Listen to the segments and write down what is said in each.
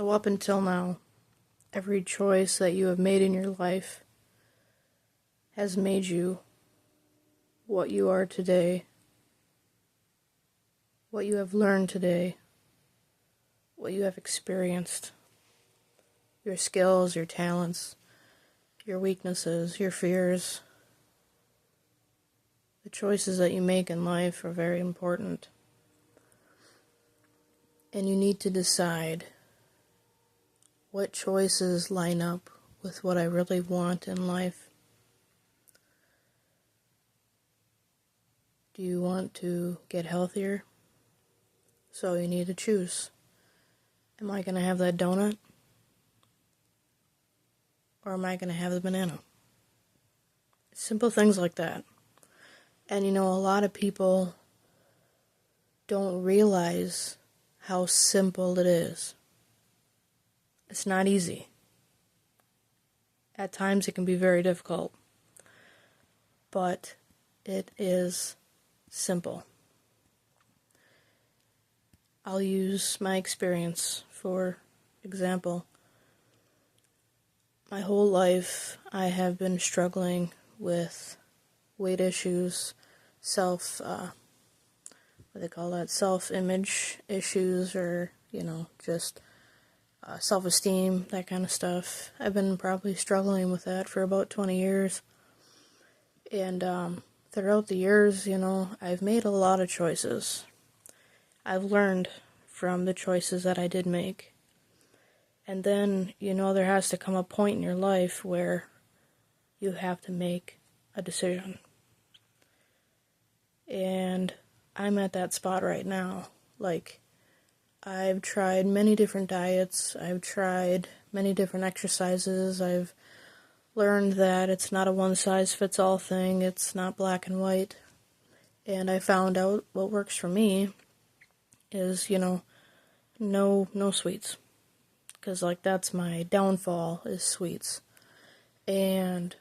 So up until now, every choice that you have made in your life has made you what you are today, what you have learned today, what you have experienced, your skills, your talents, your weaknesses, your fears. The choices that you make in life are very important. And you need to decide what choices line up with what I really want in life. Do you want to get healthier? So you need to choose. Am I going to have that donut? Or am I going to have the banana? Simple things like that. And a lot of people don't realize how simple it is. It's not easy. At times it can be very difficult. But it is simple. I'll use my experience for example. My whole life I have been struggling with weight issues, self-image issues, or, just self-esteem, that kind of stuff. I've been probably struggling with that for about 20 years. And throughout the years, I've made a lot of choices. I've learned from the choices that I did make. And then, there has to come a point in your life where you have to make a decision. And I'm at that spot right now. I've tried many different diets. I've tried many different exercises. I've learned that it's not a one-size-fits-all thing. It's not black and white. And I found out what works for me is, no sweets. Because, that's my downfall, is sweets. And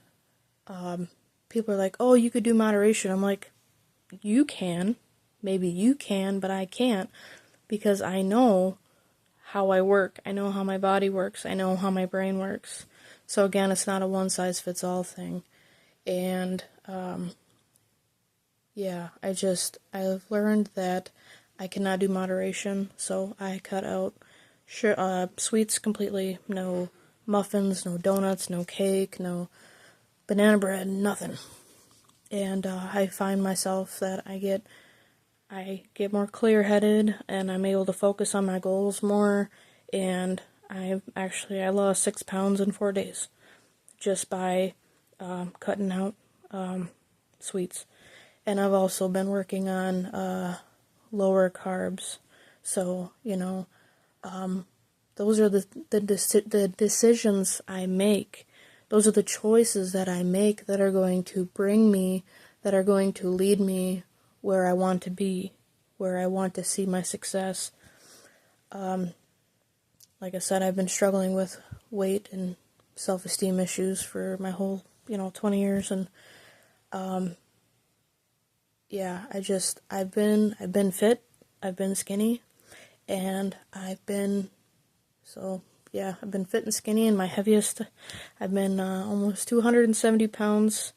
people are like, oh, you could do moderation. I'm like, you can. Maybe you can, but I can't. Because I know how I work. I know how my body works. I know how my brain works. So, again, it's not a one-size-fits-all thing. And, I've learned that I cannot do moderation. So, I cut out sweets completely. No muffins, no donuts, no cake, no banana bread, nothing. And I find myself that I get more clear-headed, and I'm able to focus on my goals more. And I lost 6 pounds in 4 days just by cutting out sweets. And I've also been working on lower carbs. So, those are the decisions I make. Those are the choices that I make that are going to bring me, that are going to lead me where I want to be, where I want to see my success. Like I said, I've been struggling with weight and self-esteem issues for my whole, 20 years. And, I've been fit, I've been skinny, and I've been fit and skinny, and my heaviest, I've been almost 270 pounds,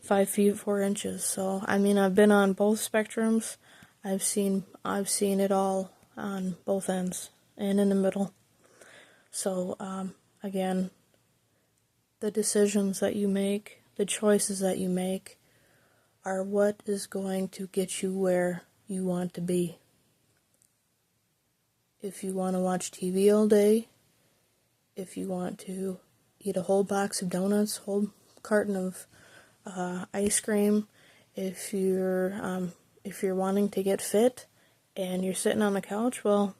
5 feet 4 inches. So, I've been on both spectrums. I've seen it all on both ends and in the middle. So, again, the decisions that you make, the choices that you make, are what is going to get you where you want to be. If you want to watch TV all day, if you want to eat a whole box of donuts, whole carton of ice cream, if you're wanting to get fit and you're sitting on the couch, well,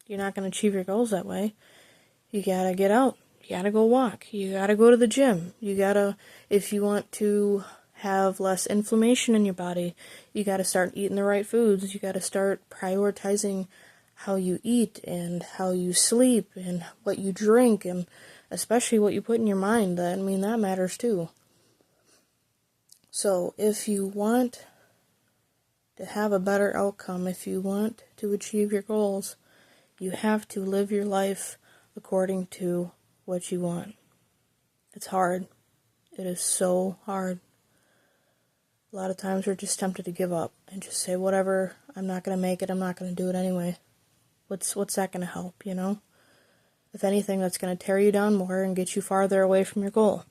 you're not going to achieve your goals that way. You gotta get out. You gotta go walk. You gotta go to the gym. If you want to have less inflammation in your body, you gotta start eating the right foods. You gotta start prioritizing how you eat and how you sleep and what you drink, and especially what you put in your mind. That matters too. So if you want to have a better outcome, if you want to achieve your goals, You have to live your life according to what you want. It's hard. It is so hard. A lot of times we're just tempted to give up and just say, whatever, I'm not going to make it, I'm not going to do it anyway. What's that going to help, you know? If anything, that's going to tear you down more and get you farther away from your goal.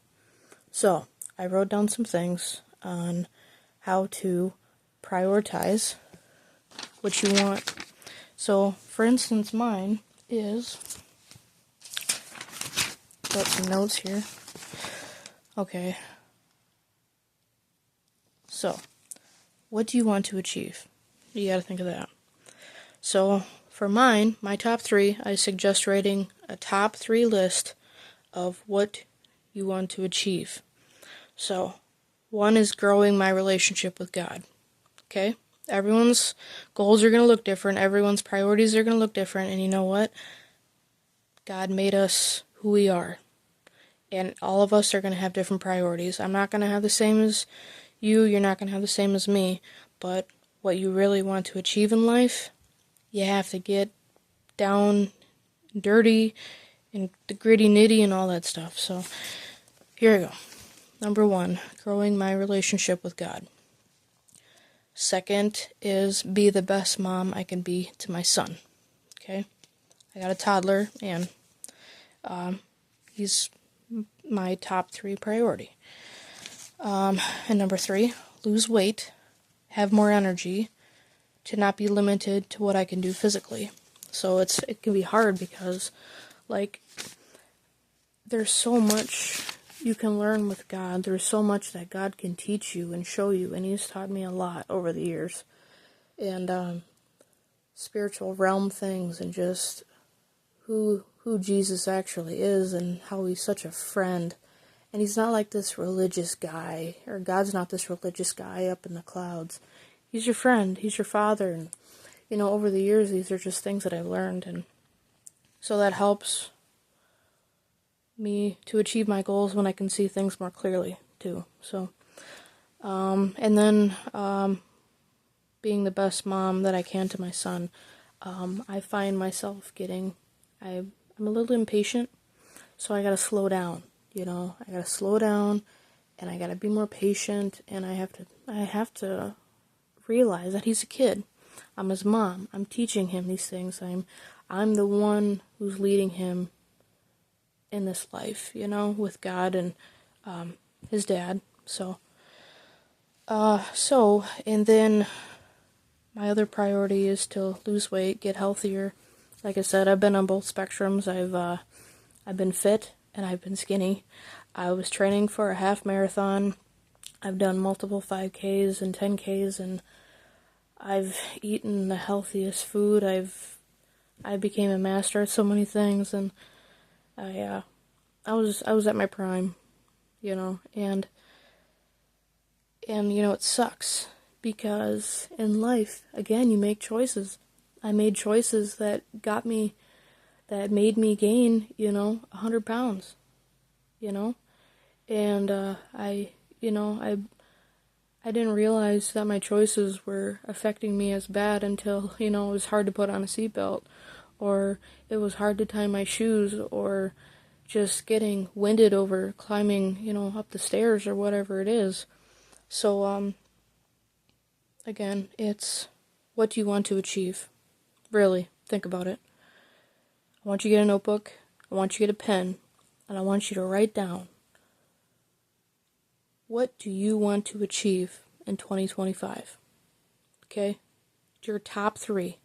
So, I wrote down some things on how to prioritize what you want. So, for instance, mine is, got some notes here. Okay. So, what do you want to achieve? You gotta think of that. So, for mine, my top 3, I suggest writing a top 3 list of what you want to achieve. So, 1 is growing my relationship with God. Okay? Everyone's goals are going to look different. Everyone's priorities are going to look different. And you know what? God made us who we are. And all of us are going to have different priorities. I'm not going to have the same as you. You're not going to have the same as me. But what you really want to achieve in life, you have to get down dirty and the gritty nitty and all that stuff. So, here we go. Number 1, growing my relationship with God. Second is be the best mom I can be to my son. Okay? I got a toddler, and he's my top 3 priority. And number 3, lose weight, have more energy, to not be limited to what I can do physically. So it can be hard because, like, there's so much you can learn with God. There's so much that God can teach you and show you, and He's taught me a lot over the years. And spiritual realm things, and just who Jesus actually is, and how He's such a friend. And He's not like this religious guy, or God's not this religious guy up in the clouds. He's your friend. He's your father. And, you know, over the years, these are just things that I've learned. And so that helps me to achieve my goals when I can see things more clearly, too. So, and then being the best mom that I can to my son. I find myself I'm a little impatient, so I gotta slow down, you know. I gotta slow down, and I gotta be more patient, and I have to realize that he's a kid. I'm his mom. I'm teaching him these things. I'm the one who's leading him in this life, you know, with God and his dad. So, and then my other priority is to lose weight, get healthier. Like I said, I've been on both spectrums. I've been fit and I've been skinny. I was training for a half marathon. I've done multiple 5Ks and 10Ks, and I've eaten the healthiest food. I became a master at so many things, and I was at my prime, you know, and you know, it sucks because in life, again, you make choices. I made choices that made me gain, you know, 100 pounds, you know, and I didn't realize that my choices were affecting me as bad until, you know, it was hard to put on a seatbelt, or it was hard to tie my shoes, or just getting winded over climbing, you know, up the stairs or whatever it is. So, again, it's what do you want to achieve? Really, think about it. I want you to get a notebook, I want you to get a pen, and I want you to write down, what do you want to achieve in 2025? Okay? Your top 3.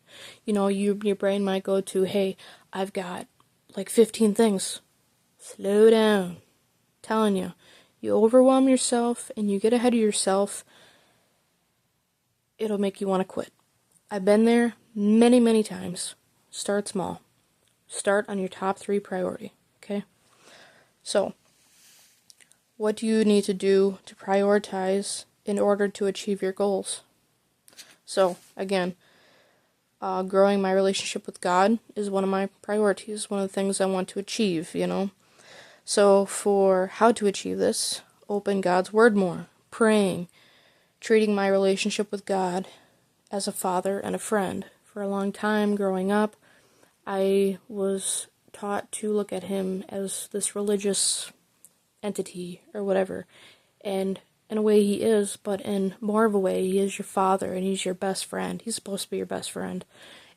You know, your brain might go to, hey, I've got like 15 things. Slow down. I'm telling you, you overwhelm yourself and you get ahead of yourself, it'll make you want to quit. I've been there many, many times. Start small. Start on your top 3 priority, okay? So, what do you need to do to prioritize in order to achieve your goals? So, again, growing my relationship with God is one of my priorities, one of the things I want to achieve, you know? So, for how to achieve this, open God's Word more, praying, treating my relationship with God as a father and a friend. For a long time growing up, I was taught to look at him as this religious entity or whatever. And in a way he is, but in more of a way he is your father and he's your best friend. He's supposed to be your best friend.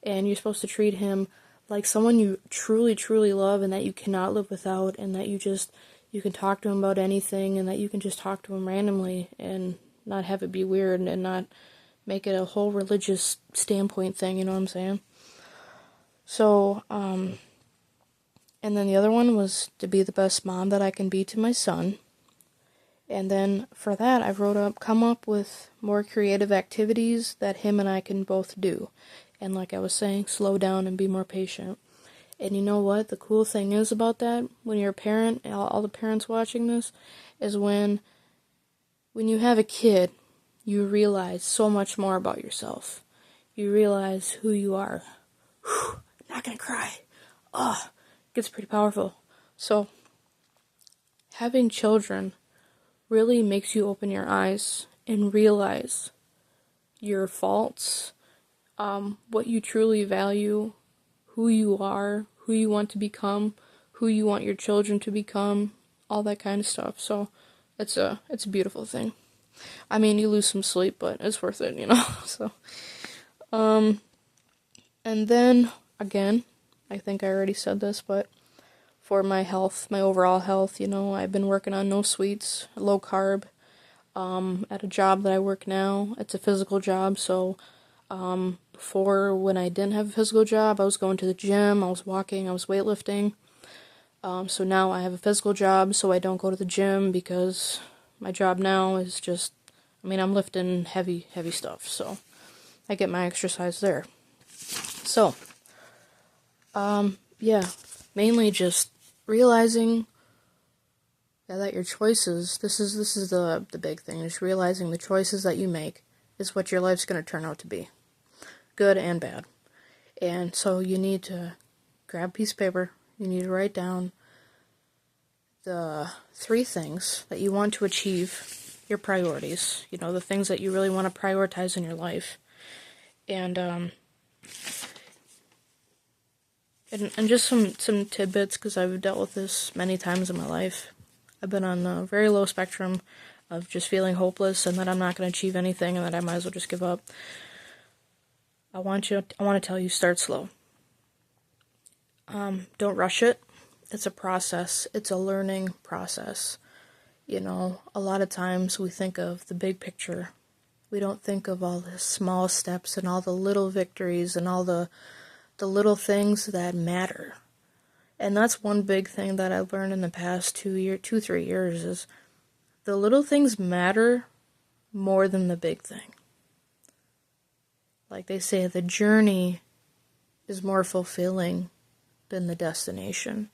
And you're supposed to treat him like someone you truly, truly love and that you cannot live without, and that you can talk to him about anything, and that you can just talk to him randomly and not have it be weird and not make it a whole religious standpoint thing, you know what I'm saying? So, and then the other one was to be the best mom that I can be to my son. And then for that, I come up with more creative activities that him and I can both do. And like I was saying, slow down and be more patient. And you know what? The cool thing is about that, when you're a parent, all the parents watching this, is when you have a kid, you realize so much more about yourself. You realize who you are. Whew, not gonna cry. Oh, it gets pretty powerful. So, having children really makes you open your eyes and realize your faults, what you truly value, who you are, who you want to become, who you want your children to become, all that kind of stuff. So it's a beautiful thing. I mean, you lose some sleep, but it's worth it, you know. So, and then again, I think I already said this, but for my health, my overall health, you know, I've been working on no sweets, low carb, at a job that I work now. It's a physical job, so before, when I didn't have a physical job, I was going to the gym, I was walking, I was weightlifting. So now I have a physical job, so I don't go to the gym because my job now is just, I'm lifting heavy stuff, so I get my exercise there. So, yeah, mainly just realizing that your choices, this is the big thing, is realizing the choices that you make is what your life's going to turn out to be, good and bad. And so you need to grab a piece of paper, you need to write down the 3 things that you want to achieve, your priorities, you know, the things that you really want to prioritize in your life. And just some tidbits, because I've dealt with this many times in my life. I've been on a very low spectrum of just feeling hopeless and that I'm not going to achieve anything and that I might as well just give up. I want to tell you, start slow. Don't rush it. It's a process. It's a learning process. You know, a lot of times we think of the big picture. We don't think of all the small steps and all the little victories and all the little things that matter. And that's one big thing that I've learned in the past 3 years is the little things matter more than the big thing. Like they say, the journey is more fulfilling than the destination.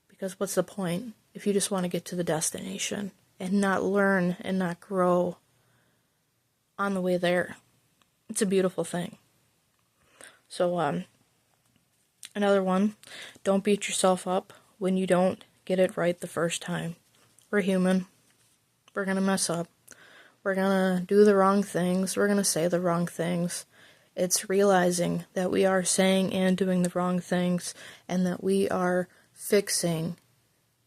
Because what's the point if you just want to get to the destination and not learn and not grow on the way there? It's a beautiful thing. So, another one, don't beat yourself up when you don't get it right the first time. We're human. We're going to mess up. We're going to do the wrong things. We're going to say the wrong things. It's realizing that we are saying and doing the wrong things, and that we are fixing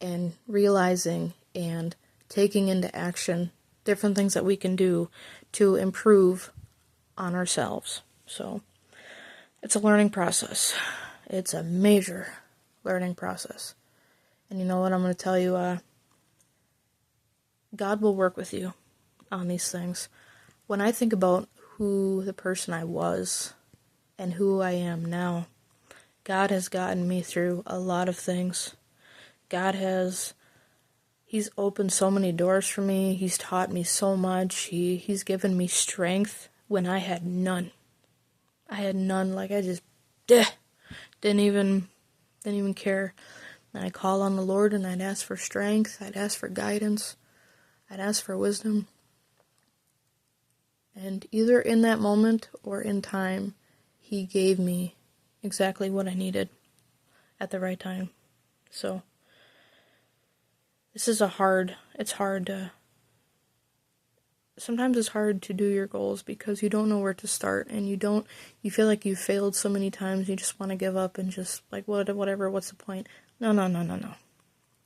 and realizing and taking into action different things that we can do to improve on ourselves. So, it's a learning process. It's a major learning process. And you know what I'm going to tell you? God will work with you on these things. When I think about who the person I was and who I am now, God has gotten me through a lot of things. He's opened so many doors for me. He's taught me so much. He's given me strength when I had none. I had none. Like I just didn't even care. And I'd call on the Lord and I'd ask for strength. I'd ask for guidance. I'd ask for wisdom. And either in that moment or in time, He gave me exactly what I needed at the right time. So, this is it's hard to sometimes it's hard to do your goals because you don't know where to start, and you feel like you've failed so many times, you just want to give up and just, like, whatever, what's the point? No, no, no, no, no.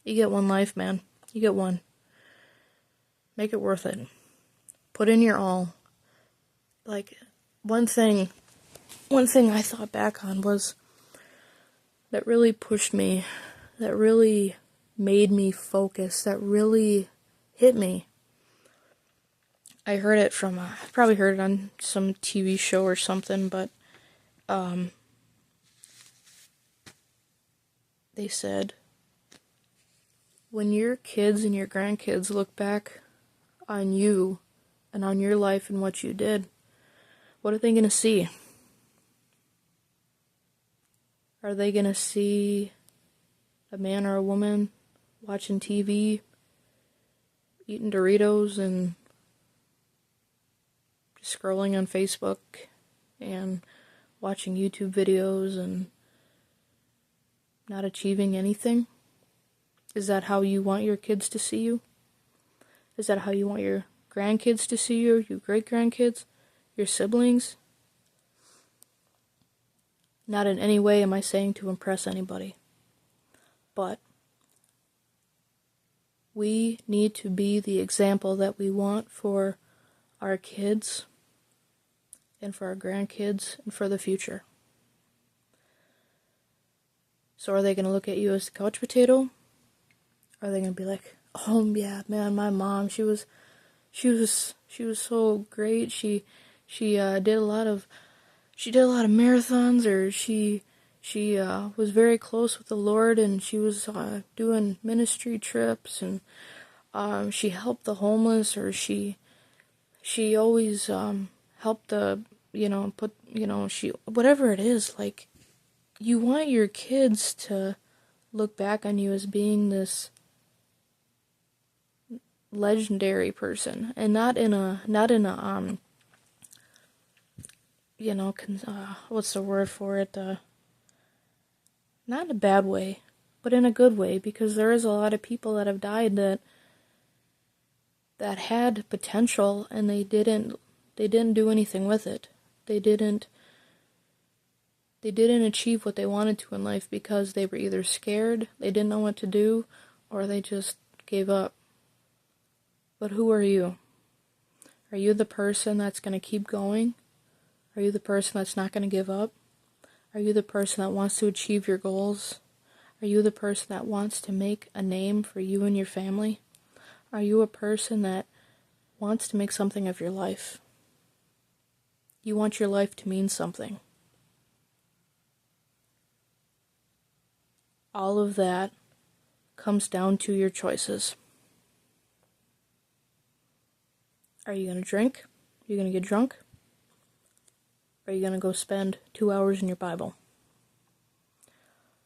You get one life, man. You get one. Make it worth it. Put in your all. Like, one thing I thought back on was that really pushed me, that really made me focus, that really hit me. I heard it from, I probably heard it on some TV show or something, but they said, when your kids and your grandkids look back on you and on your life and what you did, what are they going to see? Are they going to see a man or a woman watching TV, eating Doritos, and just scrolling on Facebook and watching YouTube videos and not achieving anything? Is that how you want your kids to see you? Is that how you want your grandkids to see you, your great-grandkids, your siblings? Not in any way am I saying to impress anybody, but we need to be the example that we want for our kids and for our grandkids and for the future. So are they going to look at you as the couch potato? Are they going to be like, oh yeah, man, my mom, she was so great. She did a lot of marathons, or she was very close with the Lord, and she was doing ministry trips, and she helped the homeless, or she always helped the, she, whatever it is. Like, you want your kids to look back on you as being this legendary person, and not in a what's the word for it? Not in a bad way, but in a good way, because there is a lot of people that have died that had potential, and they didn't do anything with it. They didn't achieve what they wanted to in life because they were either scared, they didn't know what to do, or they just gave up. But who are you? Are you the person that's going to keep going? Are you the person that's not going to give up? Are you the person that wants to achieve your goals? Are you the person that wants to make a name for you and your family? Are you a person that wants to make something of your life? You want your life to mean something. All of that comes down to your choices. Are you going to drink? Are you going to get drunk? Are you going to go spend 2 hours in your Bible?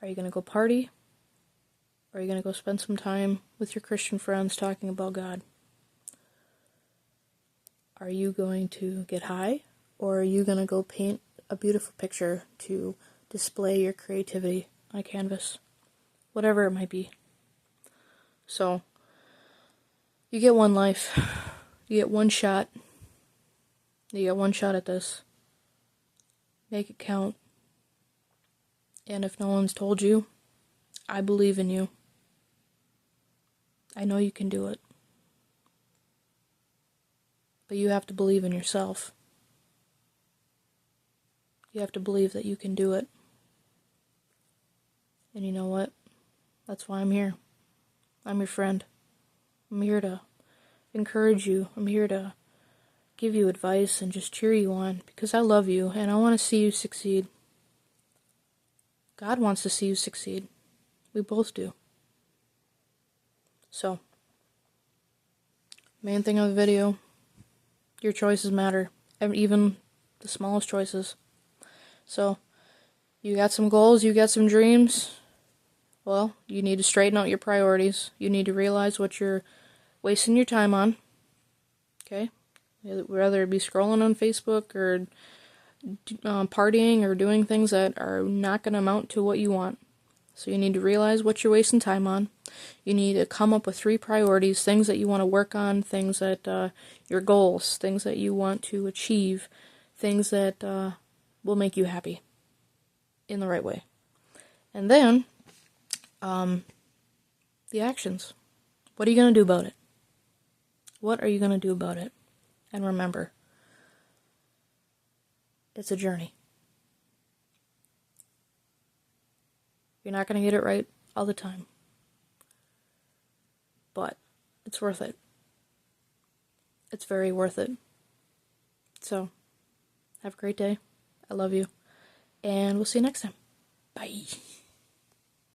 Are you going to go party? Or are you going to go spend some time with your Christian friends talking about God? Are you going to get high? Or are you going to go paint a beautiful picture to display your creativity on a canvas? Whatever it might be. So, you get one life. You get one shot. You get one shot at this. Make it count. And if no one's told you, I believe in you. I know you can do it. But you have to believe in yourself. You have to believe that you can do it. And you know what? That's why I'm here. I'm your friend. I'm here to encourage you. I'm here to give you advice and just cheer you on, because I love you and I want to see you succeed. God wants to see you succeed. We both do. So, main thing of the video, your choices matter, even the smallest choices. So, you got some goals, you got some dreams. Well, you need to straighten out your priorities. You need to realize what you're wasting your time on. Okay? Whether it be scrolling on Facebook or partying or doing things that are not going to amount to what you want. So you need to realize what you're wasting time on. You need to come up with 3 priorities, things that you want to work on, things that, your goals, things that you want to achieve, things that will make you happy in the right way. And then, the actions. What are you going to do about it? What are you going to do about it? And remember, it's a journey. You're not going to get it right all the time. But it's worth it. It's very worth it. So, have a great day. I love you. And we'll see you next time. Bye.